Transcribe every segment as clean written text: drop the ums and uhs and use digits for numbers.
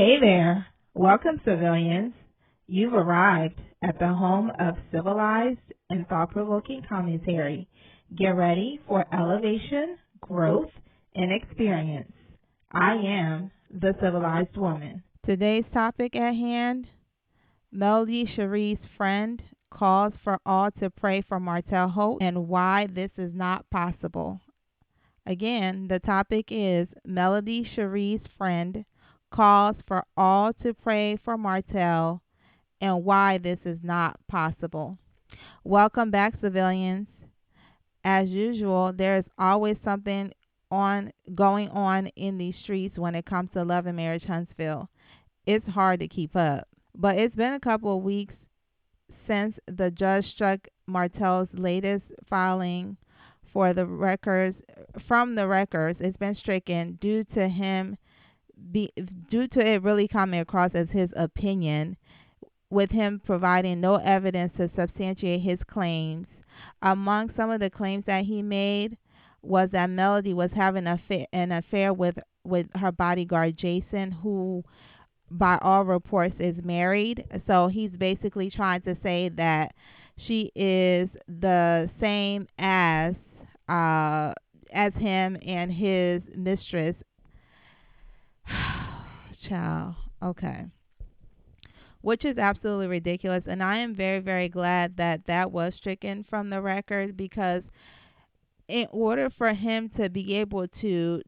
Hey there. Welcome, civilians. You've arrived at the home of civilized and thought-provoking commentary. Get ready for elevation, growth, and experience. I am the civilized woman. Today's topic at hand, Melody Shari's friend calls for all to pray for Martell Holt and why this is not possible. Again, the topic is Melody Shari's friend calls for all to pray for Martell and why this is not possible. Welcome back, civilians. As usual, there is always something going on in these streets when it comes to Love and Marriage Huntsville. It's hard to keep up. But it's been a couple of weeks since the judge struck Martell's latest filing for the records. From the records, it's been stricken due to it really coming across as his opinion, with him providing no evidence to substantiate his claims. Among some of the claims that he made was that Melody was having an affair with her bodyguard Jason, who by all reports is married. So he's basically trying to say that she is the same as him and his mistress. Child. Okay. Which is absolutely ridiculous, and I am very, very glad that was stricken from the record, because in order for him to be able to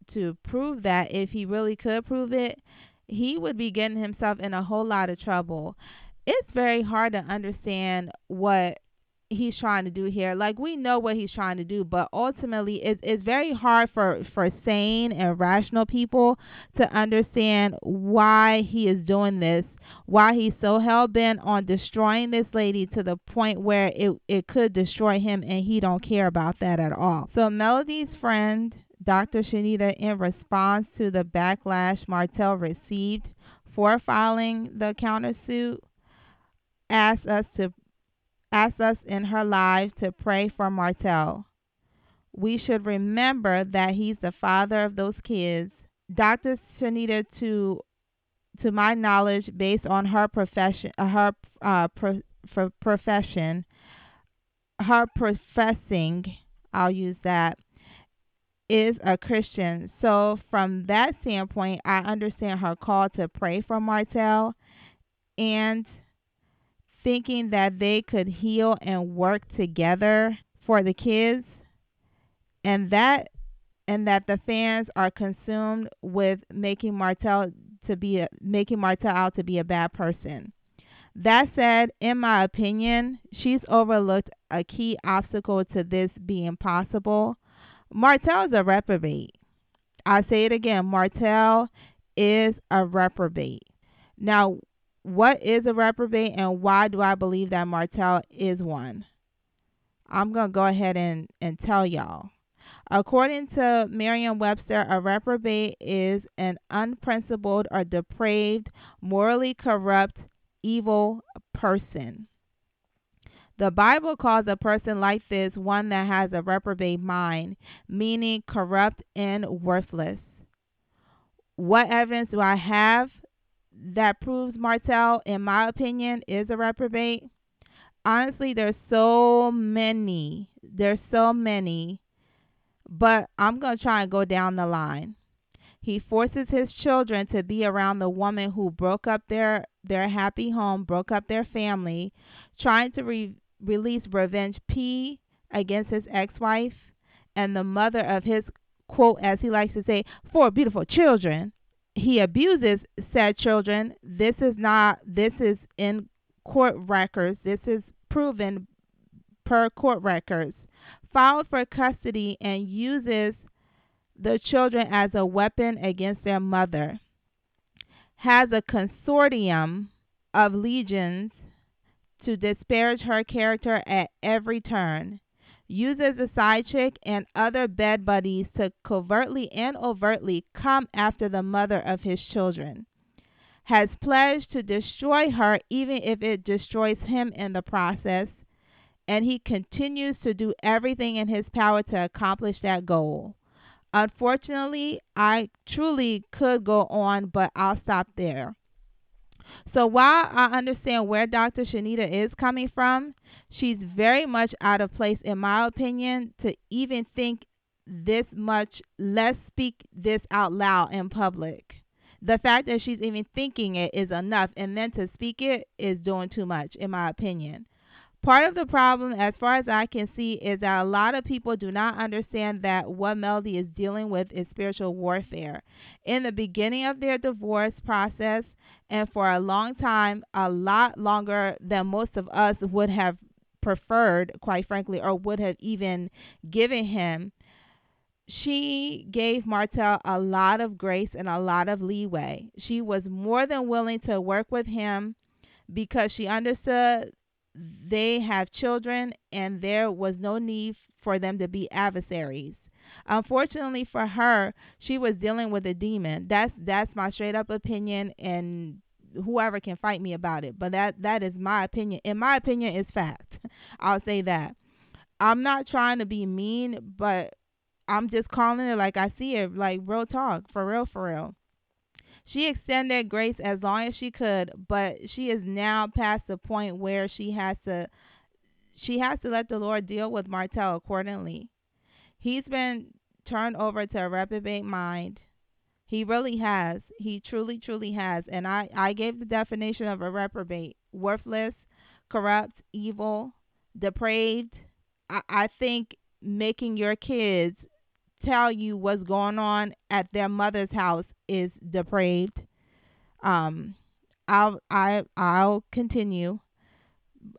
prove that, if he really could prove it, he would be getting himself in a whole lot of trouble. It's very hard to understand what he's trying to do here. Like, we know what he's trying to do, but ultimately it's very hard for sane and rational people to understand why he is doing this, why he's so hell-bent on destroying this lady to the point where it could destroy him, and he don't care about that at all. So Melody's friend, Dr. Shanita, in response to the backlash Martell received for filing the countersuit, asked us in her live to pray for Martell. We should remember that he's the father of those kids. Dr. Shanita, to my knowledge, based on her profession, her professing, I'll use that, is a Christian. So from that standpoint, I understand her call to pray for Martell, and thinking that they could heal and work together for the kids, and that the fans are consumed with making Martell out to be a bad person. That said, in my opinion, she's overlooked a key obstacle to this being possible. Martell is a reprobate. I say it again, Martell is a reprobate. Now, what is a reprobate, and why do I believe that Martell is one? I'm going to go ahead and tell y'all. According to Merriam-Webster, a reprobate is an unprincipled or depraved, morally corrupt, evil person. The Bible calls a person like this one that has a reprobate mind, meaning corrupt and worthless. What evidence do I have that proves Martell, in my opinion, is a reprobate? Honestly, there's so many, but I'm going to try and go down the line. He forces his children to be around the woman who broke up their happy home, broke up their family, trying to release revenge P against his ex-wife and the mother of his, quote, as he likes to say, 4 beautiful children. He abuses said children. This is in court records. This is proven per court records. Filed for custody and uses the children as a weapon against their mother. Has a consortium of legions to disparage her character at every turn. Uses a side chick and other bed buddies to covertly and overtly come after the mother of his children. Has pledged to destroy her even if it destroys him in the process, and he continues to do everything in his power to accomplish that goal. Unfortunately, I truly could go on, but I'll stop there. So while I understand where Dr. Shanita is coming from, she's very much out of place, in my opinion, to even think this much. Let's speak this out loud in public. The fact that she's even thinking it is enough, and then to speak it is doing too much, in my opinion. Part of the problem, as far as I can see, is that a lot of people do not understand that what Melody is dealing with is spiritual warfare. In the beginning of their divorce process, and for a long time, a lot longer than most of us would have preferred, quite frankly, or would have even given him, she gave Martel a lot of grace and a lot of leeway. She was more than willing to work with him because she understood they have children and there was no need for them to be adversaries. Unfortunately for her, she was dealing with a demon. That's my straight up opinion, and whoever can fight me about it. But that is my opinion. In my opinion, it's fact. I'll say that. I'm not trying to be mean, but I'm just calling it like I see it, like real talk, for real, for real. She extended grace as long as she could, but she is now past the point where she has to let the Lord deal with Martel accordingly. He's been turned over to a reprobate mind. He really has. He truly, truly has. And I gave the definition of a reprobate: worthless, corrupt, evil, depraved. I think making your kids tell you what's going on at their mother's house is depraved. Um, I'll continue.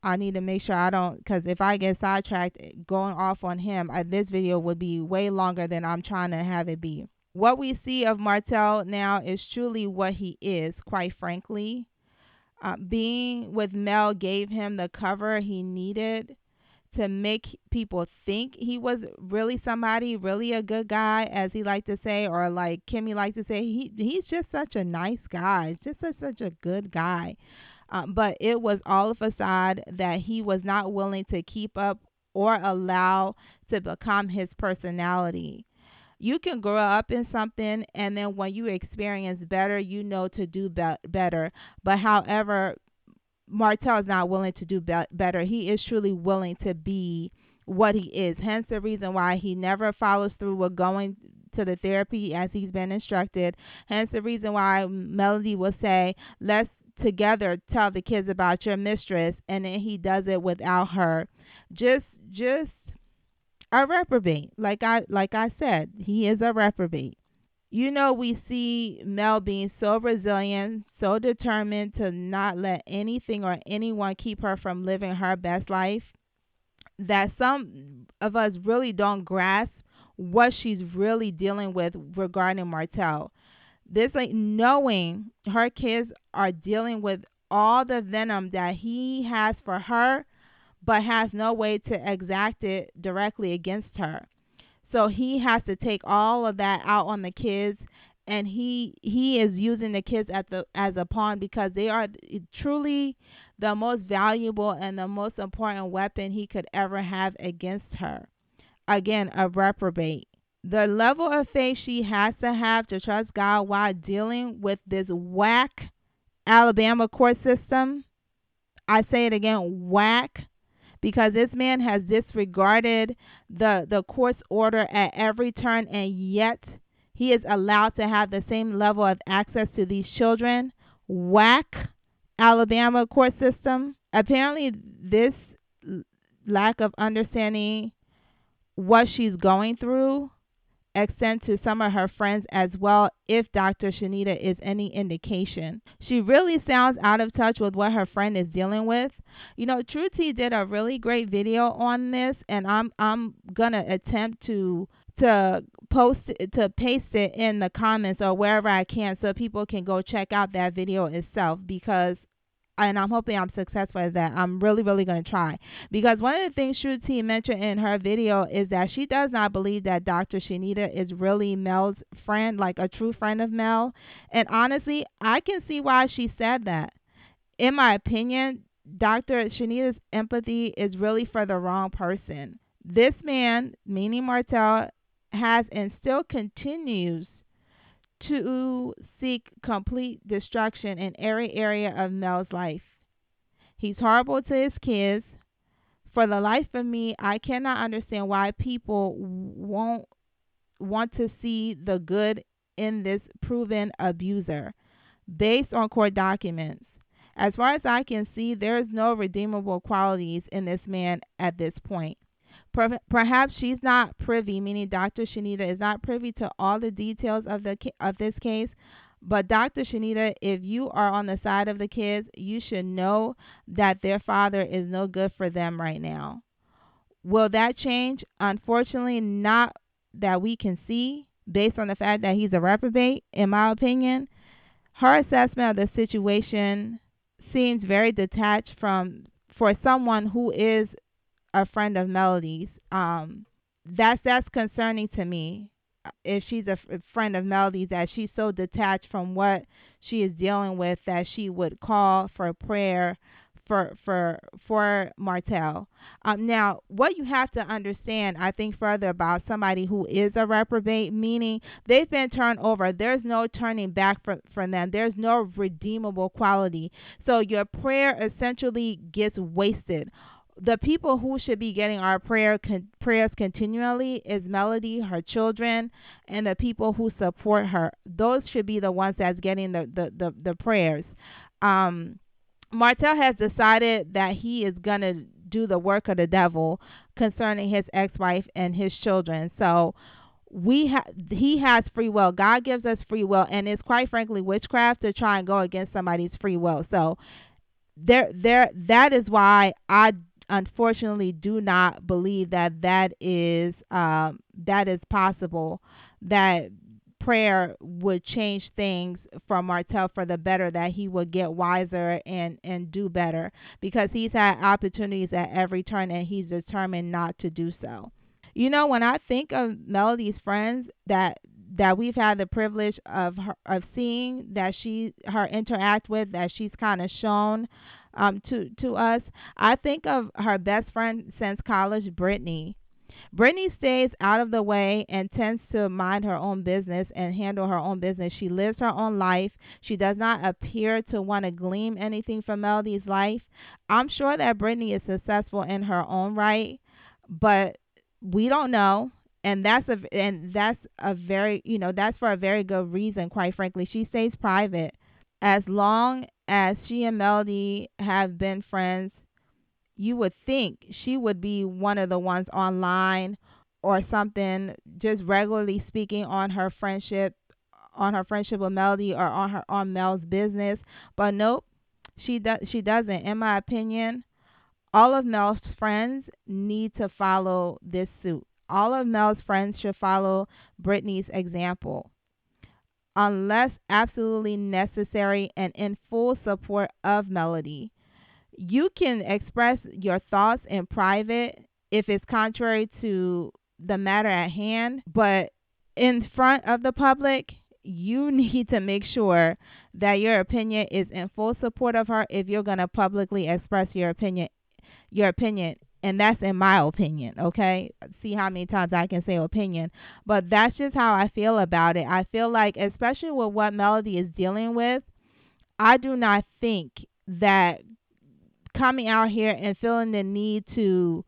I need to make sure I don't, because if I get sidetracked going off on him, this video would be way longer than I'm trying to have it be. What we see of Martel now is truly what he is, quite frankly. Being with Mel gave him the cover he needed to make people think he was really somebody, really a good guy, as he liked to say, or like Kimmy liked to say, he's just such a nice guy, just such a good guy. But it was all a facade that he was not willing to keep up or allow to become his personality. You can grow up in something, and then when you experience better, you know to do better. But however, Martell is not willing to do better. He is truly willing to be what he is. Hence the reason why he never follows through with going to the therapy as he's been instructed. Hence the reason why Melody will say, let's together tell the kids about your mistress, and then he does it without her. Just a reprobate. Like I said, he is a reprobate. We see Mel being so resilient, so determined to not let anything or anyone keep her from living her best life, that some of us really don't grasp what she's really dealing with regarding Martell. This, like, knowing her kids are dealing with all the venom that he has for her, but has no way to exact it directly against her. So he has to take all of that out on the kids, and he is using the kids as a pawn, because they are truly the most valuable and the most important weapon he could ever have against her. Again, a reprobate. The level of faith she has to have to trust God while dealing with this whack Alabama court system. I say it again, whack, because this man has disregarded the court's order at every turn, and yet he is allowed to have the same level of access to these children. Whack Alabama court system. Apparently, this lack of understanding what she's going through extend to some of her friends as well, if Dr. Shanita is any indication. She really sounds out of touch with what her friend is dealing with. True T did a really great video on this, and I'm gonna attempt to paste it in the comments or wherever I can, so people can go check out that video itself, because and I'm hoping I'm successful at that. I'm really, really going to try. Because one of the things Shruti mentioned in her video is that she does not believe that Dr. Shanita is really Mel's friend, like a true friend of Mel. And honestly, I can see why she said that. In my opinion, Dr. Shanita's empathy is really for the wrong person. This man, meaning Martel, has and still continues to seek complete destruction in every area of Mel's life. He's horrible to his kids. For the life of me, I cannot understand why people won't want to see the good in this proven abuser based on court documents. As far as I can see, there is no redeemable qualities in this man at this point. Perhaps she's not privy, meaning Dr. Shanita is not privy to all the details of this case. But Dr. Shanita, if you are on the side of the kids, you should know that their father is no good for them right now. Will that change? Unfortunately, not that we can see, based on the fact that he's a reprobate, in my opinion. Her assessment of the situation seems very detached from for someone who is a friend of Melody's. That's concerning to me. If she's a friend of Melody's, that she's so detached from what she is dealing with that she would call for prayer for Martel. Now, what you have to understand, I think, further about somebody who is a reprobate, meaning they've been turned over. There's no turning back from them. There's no redeemable quality. So your prayer essentially gets wasted. The people who should be getting our prayers continually is Melody, her children, and the people who support her. Those should be the ones that's getting the prayers. Martel has decided that he is going to do the work of the devil concerning his ex-wife and his children. So he has free will. God gives us free will, and it's quite frankly witchcraft to try and go against somebody's free will. So that is why I unfortunately do not believe that is possible, that prayer would change things for Martel for the better, that he would get wiser and do better, because he's had opportunities at every turn and he's determined not to do so. When I think of Melody's friends that we've had the privilege of seeing, that her interact with, that she's kind of shown to us, I think of her best friend since college, Brittany. Brittany stays out of the way and tends to mind her own business and handle her own business. She lives her own life. She does not appear to want to glean anything from Melody's life. I'm sure that Brittany is successful in her own right, but we don't know. And that's a very that's for a very good reason, quite frankly. She stays private. As long as she and Melody have been friends, you would think she would be one of the ones online or something, just regularly speaking on her friendship with Melody, or on Mel's business. But nope, she doesn't. In my opinion, all of Mel's friends need to follow this suit. All of Mel's friends should follow Brittany's example, unless absolutely necessary and in full support of Melody. You can express your thoughts in private if it's contrary to the matter at hand, but in front of the public, you need to make sure that your opinion is in full support of her if you're going to publicly express your opinion. And that's in my opinion, okay? See how many times I can say opinion. But that's just how I feel about it. I feel like, especially with what Melody is dealing with, I do not think that coming out here and feeling the need to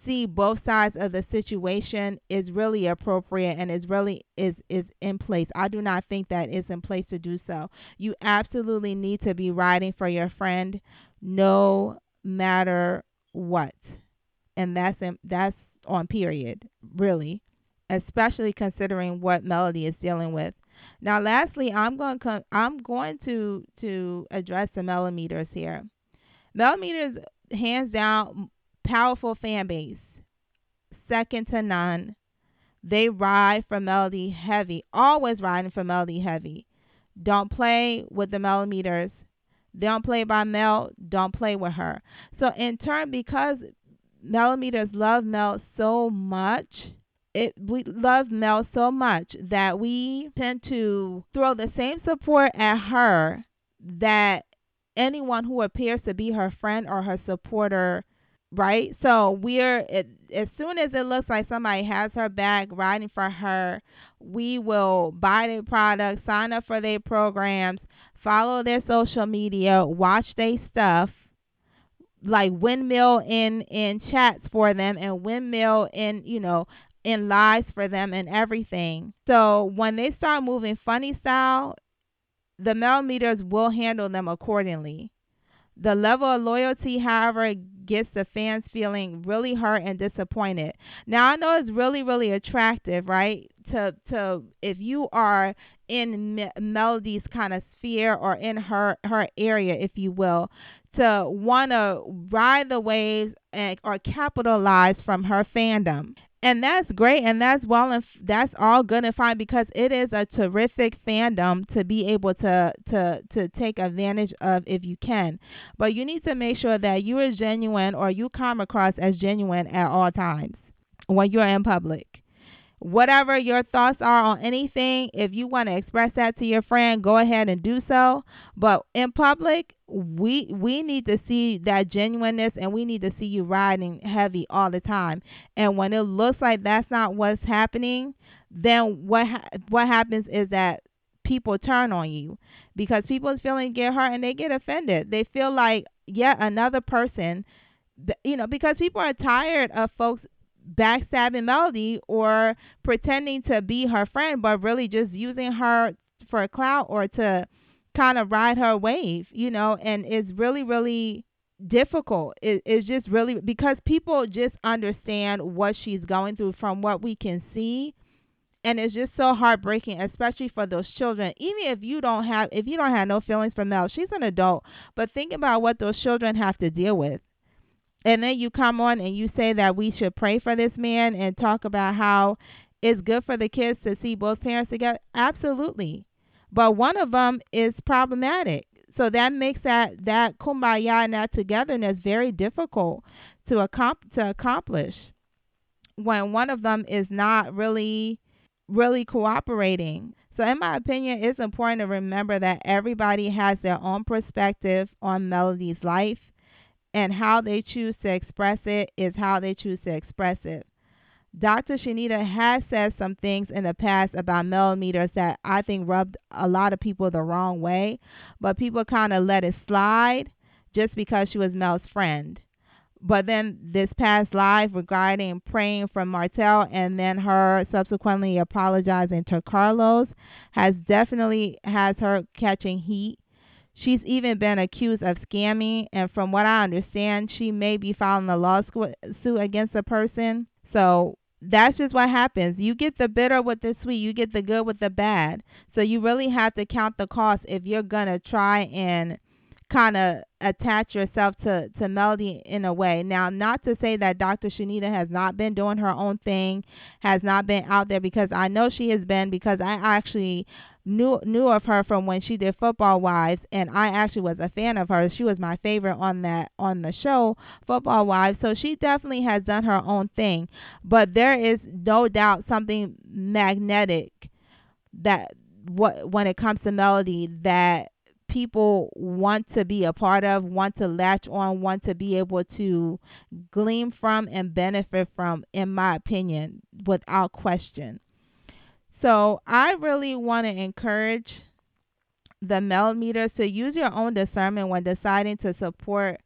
see both sides of the situation is really appropriate and is in place. I do not think that is in place to do so. You absolutely need to be riding for your friend no matter what. And that's on period, really, especially considering what Melody is dealing with. Now, lastly, I'm going to address the millimeters here. Millimeters, hands down, powerful fan base, second to none. They ride for Melody heavy, always riding for Melody heavy. Don't play with the millimeters. They don't play by Mel. Don't play with her. So in turn, because millimeters love Mel so much, we love Mel so much that we tend to throw the same support at her that anyone who appears to be her friend or her supporter right? So as soon as it looks like somebody has her back riding for her, we will buy their products, sign up for their programs, follow their social media, watch their stuff, like windmill in chats for them and windmill in in lives for them and everything. So when they start moving funny style, the millimeters will handle them accordingly. The level of loyalty, however, gets the fans feeling really hurt and disappointed. Now I know it's really, really attractive, right? To if you are in Melody's kind of sphere or in her area, if you will, to want to ride the waves or capitalize from her fandom. And that's great, and that's well, and that's all good and fine because it is a terrific fandom to be able to take advantage of if you can. But you need to make sure that you are genuine or you come across as genuine at all times when you're in public. Whatever your thoughts are on anything, if you want to express that to your friend, go ahead and do so. But in public, we need to see that genuineness, and we need to see you riding heavy all the time. And when it looks like that's not what's happening, then what happens is that people turn on you because people's feelings get hurt and they get offended. They feel like yet another person, because people are tired of folks backstabbing Melody or pretending to be her friend, but really just using her for clout or to kind of ride her wave, and it's really, really difficult. It's just really because people just understand what she's going through from what we can see. And it's just so heartbreaking, especially for those children. Even if you don't have no feelings for Mel, she's an adult. But think about what those children have to deal with. And then you come on and you say that we should pray for this man and talk about how it's good for the kids to see both parents together. Absolutely. But one of them is problematic. So that makes that kumbaya and that togetherness very difficult to accomplish when one of them is not really, really cooperating. So, in my opinion, it's important to remember that everybody has their own perspective on Melody's life, and how they choose to express it is how they choose to express it. Dr. Shanita has said some things in the past about millimeters that I think rubbed a lot of people the wrong way, but people kind of let it slide just because she was Mel's friend. But then this past live regarding praying for Martel and then her subsequently apologizing to Carlos has definitely has her catching heat. She's even been accused of scamming, and from what I understand, she may be filing a lawsuit against a person. So that's just what happens. You get the bitter with the sweet, you get the good with the bad. So you really have to count the cost if you're going to try and kind of attach yourself to Melody in a way. Now, not to say that Dr. Shanita has not been doing her own thing, has not been out there, because I know she has been, because I actually knew of her from when she did Football Wives, and I actually was a fan of hers. She was my favorite on the show Football Wives. So she definitely has done her own thing, but there is no doubt something magnetic that when it comes to Melody that people want to be a part of, want to latch on, want to be able to glean from and benefit from, in my opinion, without question. So I really want to encourage the millimeters to use your own discernment when deciding to support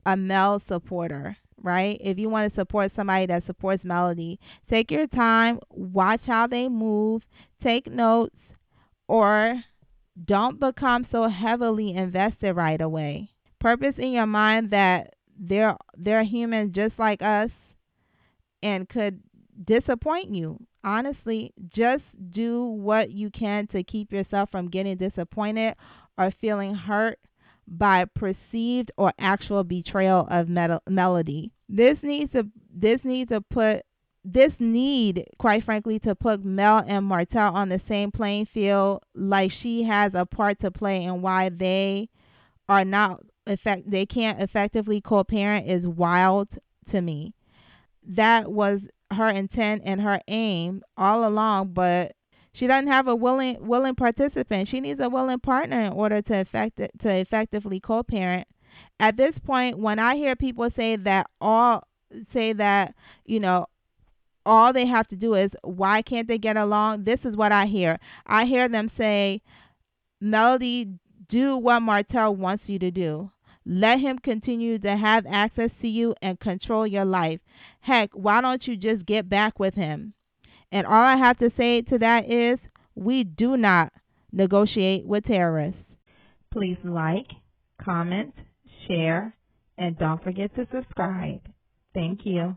a male supporter, right? If you want to support somebody that supports Melody, take your time, watch how they move, take notes, or don't become so heavily invested right away. Purpose in your mind that they're humans just like us and could disappoint you. Honestly, just do what you can to keep yourself from getting disappointed or feeling hurt by perceived or actual betrayal of Melody. This need, quite frankly, to put Mel and Martel on the same playing field, like she has a part to play in why they can't effectively co-parent, is wild to me. That was her intent and her aim all along, but she doesn't have a willing participant. She needs a willing partner in order to effectively co-parent. At this point, when I hear people say that, you know, all they have to do is, why can't they get along? This is what I hear. I hear them say, Melody, do what Martel wants you to do. Let him continue to have access to you and control your life. Heck, why don't you just get back with him? And all I have to say to that is, we do not negotiate with terrorists. Please like, comment, share, and don't forget to subscribe. Thank you.